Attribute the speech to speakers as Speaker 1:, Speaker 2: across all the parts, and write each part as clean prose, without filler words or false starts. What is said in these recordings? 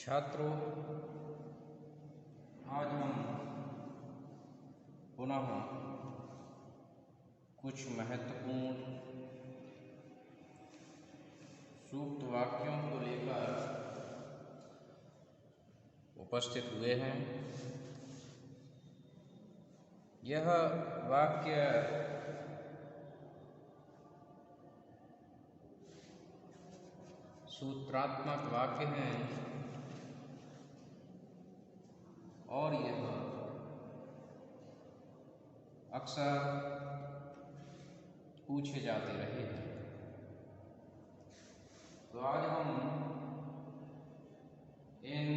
Speaker 1: छात्रों, आज हम पुनः कुछ महत्वपूर्ण सूक्त वाक्यों को लेकर उपस्थित हुए हैं। यह वाक्य सूत्रात्मक वाक्य हैं और यह अक्सर पूछे जाते रहे हैं। तो आज हम इन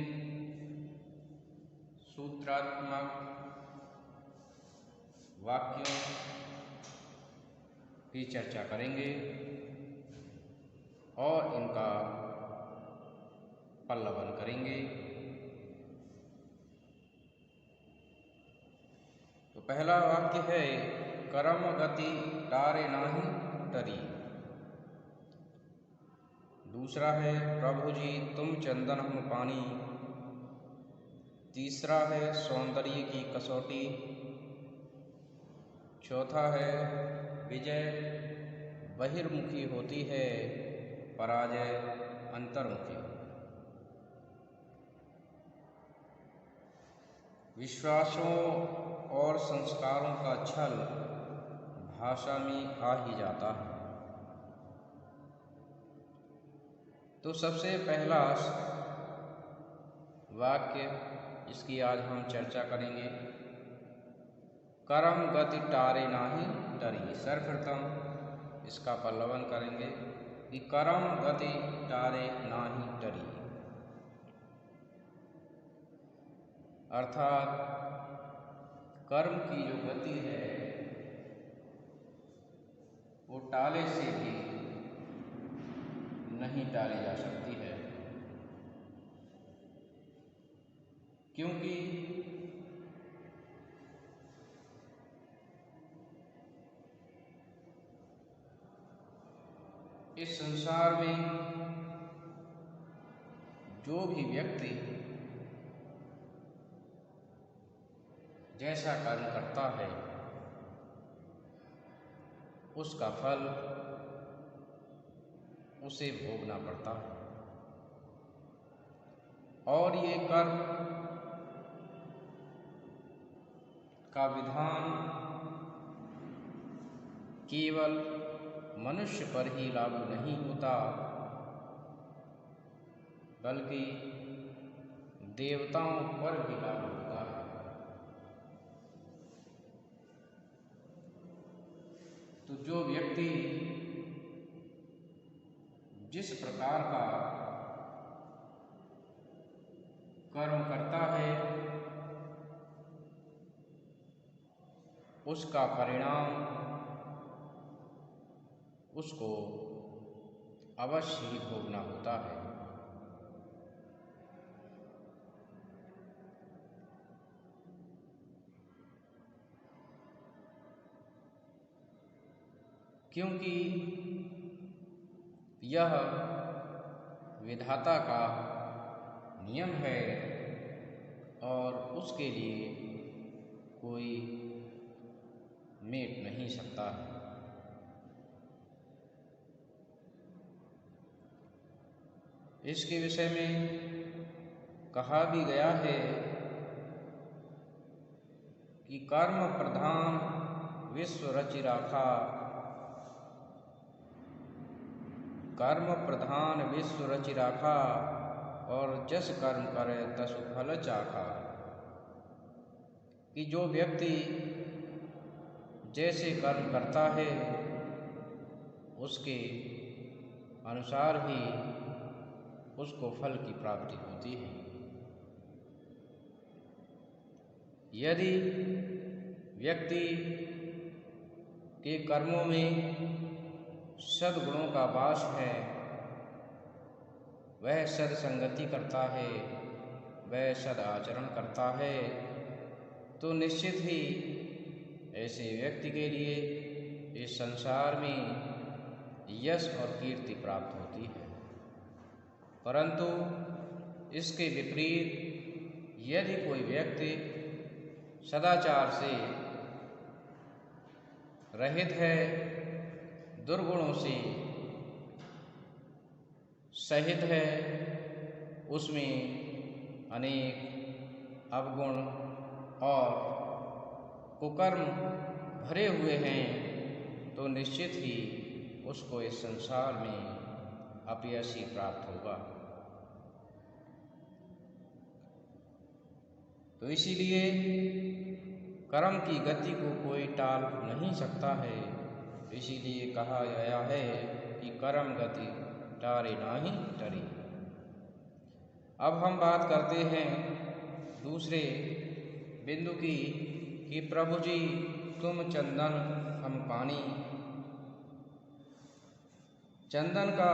Speaker 1: सूत्रात्मक वाक्यों की चर्चा करेंगे और इनका पल्लवन करेंगे। तो पहला वाक्य है, कर्म गति टारे नाही टरी। दूसरा है, प्रभु जी तुम चंदन हम पानी। तीसरा है, सौंदर्य की कसौटी। चौथा है, विजय बहिर्मुखी होती है, पराजय अंतर्मुखी। विश्वासों और संस्कारों का छल भाषा में आ ही जाता है। तो सबसे पहला वाक्य इसकी आज हम चर्चा करेंगे, कर्म गति टारे नाही टरी। सर्वप्रथम इसका पल्लवन करेंगे कि कर्म गति टारे नाही टरी, अर्थात कर्म की जो गति है वो टाले से भी नहीं टाली जा सकती है, क्योंकि इस संसार में जो भी व्यक्ति जैसा कर्म करता है उसका फल उसे भोगना पड़ता है। और ये कर्म का विधान केवल मनुष्य पर ही लागू नहीं होता, बल्कि देवताओं पर भी लागू होता है। तो जो व्यक्ति जिस प्रकार का कर्म करता है उसका परिणाम उसको अवश्य ही भोगना होता है। क्योंकि यह विधाता का नियम है और उसके लिए कोई मेट नहीं सकता है। इसके विषय में कहा भी गया है कि कर्म प्रधान विश्व रचि राखा। कर्म प्रधान विश्व रचि राखा और जस कर्म करे तसु फल चाखा। कि जो व्यक्ति जैसे कर्म करता है उसके अनुसार ही उसको फल की प्राप्ति होती है। यदि व्यक्ति के कर्मों में सद्गुणों का वास है, वह सत्संगति करता है, वह सदाचरण करता है, तो निश्चित ही ऐसे व्यक्ति के लिए इस संसार में यश और कीर्ति प्राप्त होती है। परंतु इसके विपरीत यदि कोई व्यक्ति सदाचार से रहित है, दुर्गुणों से सहित है, उसमें अनेक अवगुण और कुकर्म भरे हुए हैं, तो निश्चित ही उसको इस संसार में अपयश ही प्राप्त होगा। तो इसीलिए कर्म की गति को कोई टाल नहीं सकता है। इसीलिए कहा गया है कि कर्म गति टारे नाही टरी। अब हम बात करते हैं दूसरे बिंदु की कि प्रभु जी तुम चंदन हम पानी। चंदन का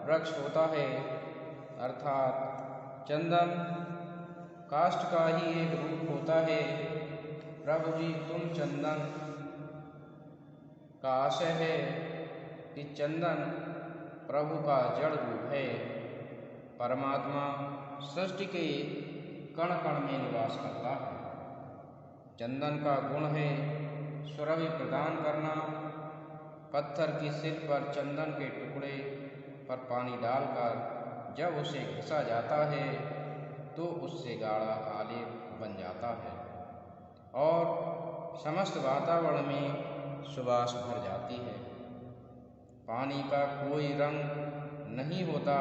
Speaker 1: वृक्ष होता है, अर्थात चंदन काष्ठ का ही एक रूप होता है। प्रभु जी तुम चंदन का आशय है कि चंदन प्रभु का जड़ रूप है। परमात्मा सृष्टि के कण कण में निवास करता है। चंदन का गुण है सुरभि प्रदान करना। पत्थर की सिर पर चंदन के टुकड़े पर पानी डालकर जब उसे घिसा जाता है तो उससे गाढ़ा आलेप बन जाता है और समस्त वातावरण में सुवास भर जाती है। पानी का कोई रंग नहीं होता,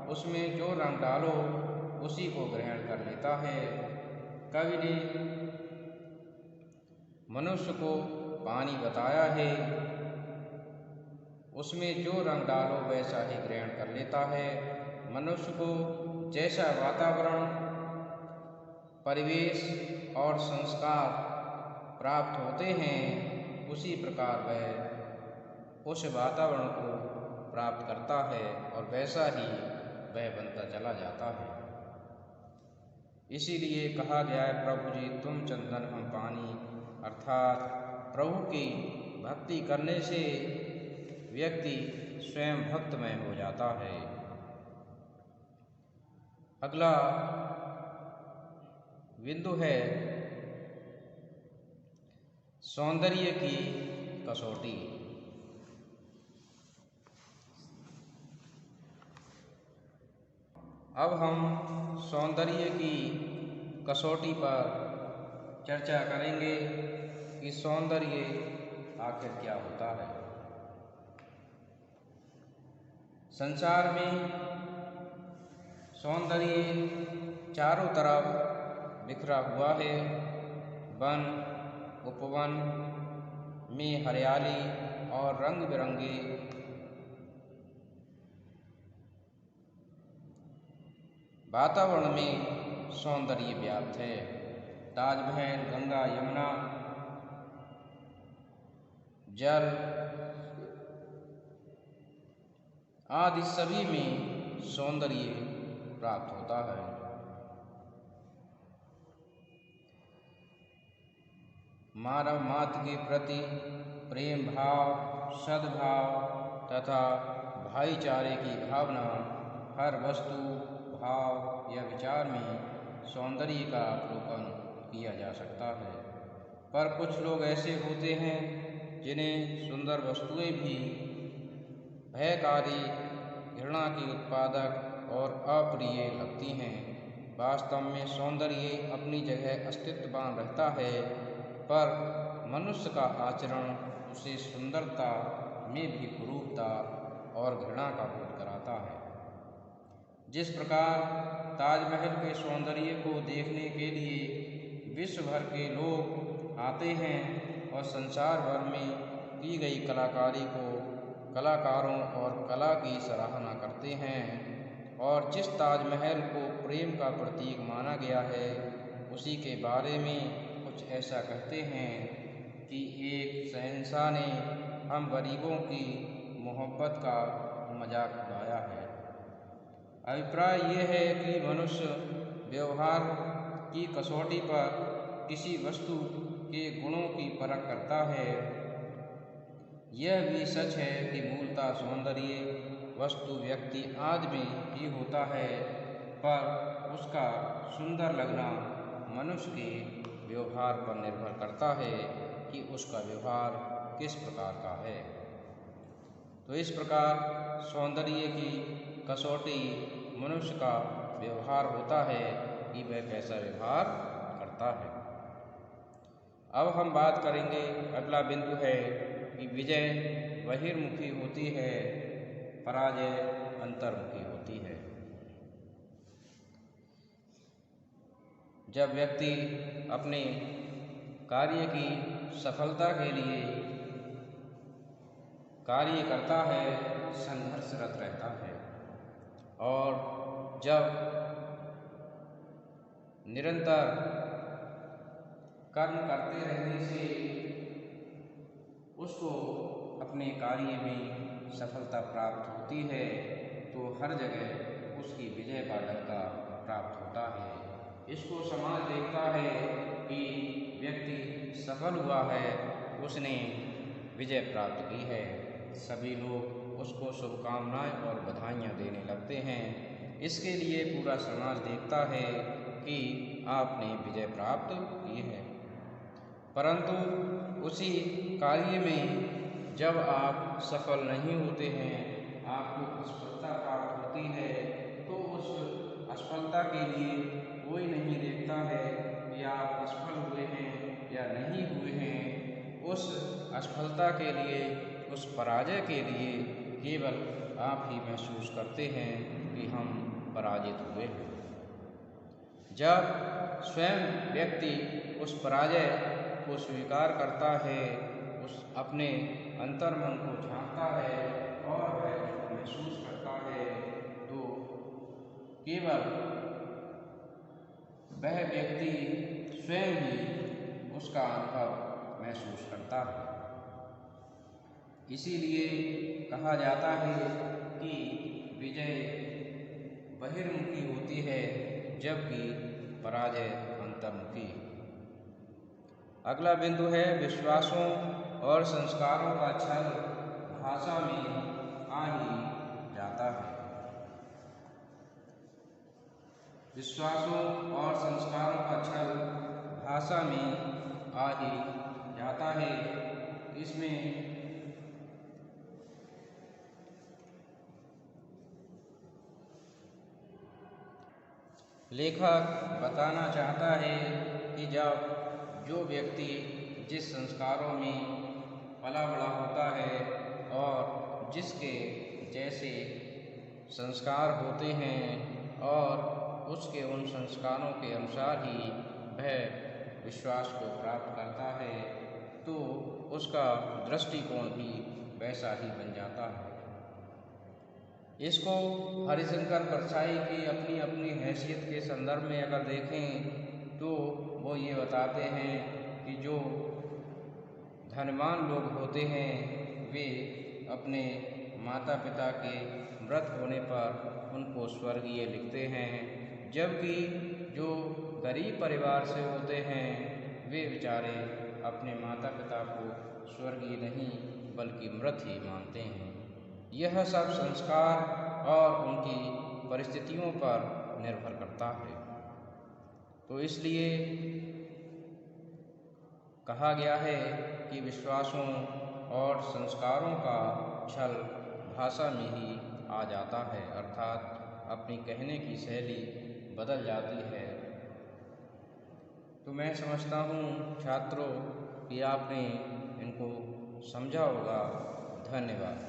Speaker 1: उसमें जो रंग डालो उसी को ग्रहण कर लेता है। कवि ने मनुष्य को पानी बताया है, उसमें जो रंग डालो वैसा ही ग्रहण कर लेता है। मनुष्य को जैसा वातावरण, परिवेश और संस्कार प्राप्त होते हैं, उसी प्रकार वह उस वातावरण को प्राप्त करता है और वैसा ही वह बनता चला जाता है। इसीलिए कहा गया है प्रभु जी तुम चंदन हम पानी, अर्थात प्रभु की भक्ति करने से व्यक्ति स्वयं भक्तमय हो जाता है। अगला बिंदु है सौंदर्य की कसौटी। अब हम सौंदर्य की कसौटी पर चर्चा करेंगे कि सौंदर्य आखिर क्या होता है। संसार में सौंदर्य चारों तरफ बिखरा हुआ है। वन उपवन में हरियाली और रंग बिरंगे वातावरण में सौंदर्य व्याप्त है। ताजमहल, गंगा यमुना जल आदि सभी में सौंदर्य प्राप्त होता है। मानव मात्र के प्रति प्रेम भाव, सद्भाव तथा भाईचारे की भावना, हर वस्तु, भाव या विचार में सौंदर्य का अवलोकन किया जा सकता है। पर कुछ लोग ऐसे होते हैं जिन्हें सुंदर वस्तुएं भी भयकारी, घृणा की उत्पादक और अप्रिय लगती हैं। वास्तव में सौंदर्य अपनी जगह अस्तित्ववान रहता है, पर मनुष्य का आचरण उसे सुंदरता में भी कुरूपता और घृणा का बोध कराता है। जिस प्रकार ताजमहल के सौंदर्य को देखने के लिए विश्व भर के लोग आते हैं और संसार भर में की गई कलाकारी को, कलाकारों और कला की सराहना करते हैं, और जिस ताजमहल को प्रेम का प्रतीक माना गया है उसी के बारे में कुछ ऐसा कहते हैं कि एक शहंशाह ने हम गरीबों की मोहब्बत का मजाक उड़ाया है। अभिप्राय यह है कि मनुष्य व्यवहार की कसौटी पर किसी वस्तु के गुणों की परख करता है। यह भी सच है कि मूलतः सौंदर्य वस्तु, व्यक्ति आदि में ही होता है, पर उसका सुंदर लगना मनुष्य के व्यवहार पर निर्भर करता है कि उसका व्यवहार किस प्रकार का है। तो इस प्रकार सौंदर्य की कसौटी मनुष्य का व्यवहार होता है कि वह कैसा व्यवहार करता है। अब हम बात करेंगे, अगला बिंदु है कि विजय बहिर्मुखी होती है, पराजय अंतर्मुखी होती है। जब व्यक्ति अपने कार्य की सफलता के लिए कार्य करता है, संघर्षरत रहता है, और जब निरंतर कर्म करते रहने से उसको अपने कार्य में सफलता प्राप्त होती है, तो हर जगह उसकी विजय का डंका प्राप्त होता है। इसको समाज देखता है कि व्यक्ति सफल हुआ है, उसने विजय प्राप्त की है। सभी लोग उसको शुभकामनाएं और बधाइयाँ देने लगते हैं। इसके लिए पूरा समाज देखता है कि आपने विजय प्राप्त की है। परंतु उसी कार्य में जब आप सफल नहीं होते हैं, आपको असफलता प्राप्त होती है, तो उस असफलता के लिए कोई नहीं देखता है कि आप असफल हुए हैं या नहीं हुए हैं। उस असफलता के लिए, उस पराजय के लिए केवल आप ही महसूस करते हैं कि हम पराजित हुए हैं। जब स्वयं व्यक्ति उस पराजय को स्वीकार करता है, उस अपने अंतर्मन को झांकता है और वह उसको महसूस करता है, तो केवल वह व्यक्ति स्वयं ही उसका अनुभव महसूस करता है। इसीलिए कहा जाता है कि विजय बहिर्मुखी होती है, जबकि पराजय अंतर्मुखी। अगला बिंदु है विश्वासों और संस्कारों का छल भाषा में आ ही जाता है। विश्वासों और संस्कारों का छल भाषा में आ ही जाता है। इसमें लेखक बताना चाहता है कि जब जो व्यक्ति जिस संस्कारों में पला बड़ा होता है और जिसके जैसे संस्कार होते हैं और उसके उन संस्कारों के अनुसार ही वह विश्वास को प्राप्त करता है, तो उसका दृष्टिकोण भी वैसा ही बन जाता है। इसको हरिशंकर परछाई की अपनी अपनी हैसियत के संदर्भ में अगर देखें तो वो ये बताते हैं कि जो धनवान लोग होते हैं वे अपने माता पिता के मृत होने पर उनको स्वर्गीय लिखते हैं, जबकि जो गरीब परिवार से होते हैं वे बेचारे अपने माता पिता को स्वर्गीय नहीं बल्कि मृत ही मानते हैं। यह सब संस्कार और उनकी परिस्थितियों पर निर्भर करता है। तो इसलिए कहा गया है कि विश्वासों और संस्कारों का छल भाषा में ही आ जाता है, अर्थात अपनी कहने की शैली बदल जाती है। तो मैं समझता हूँ छात्रों कि आपने इनको समझा होगा। धन्यवाद।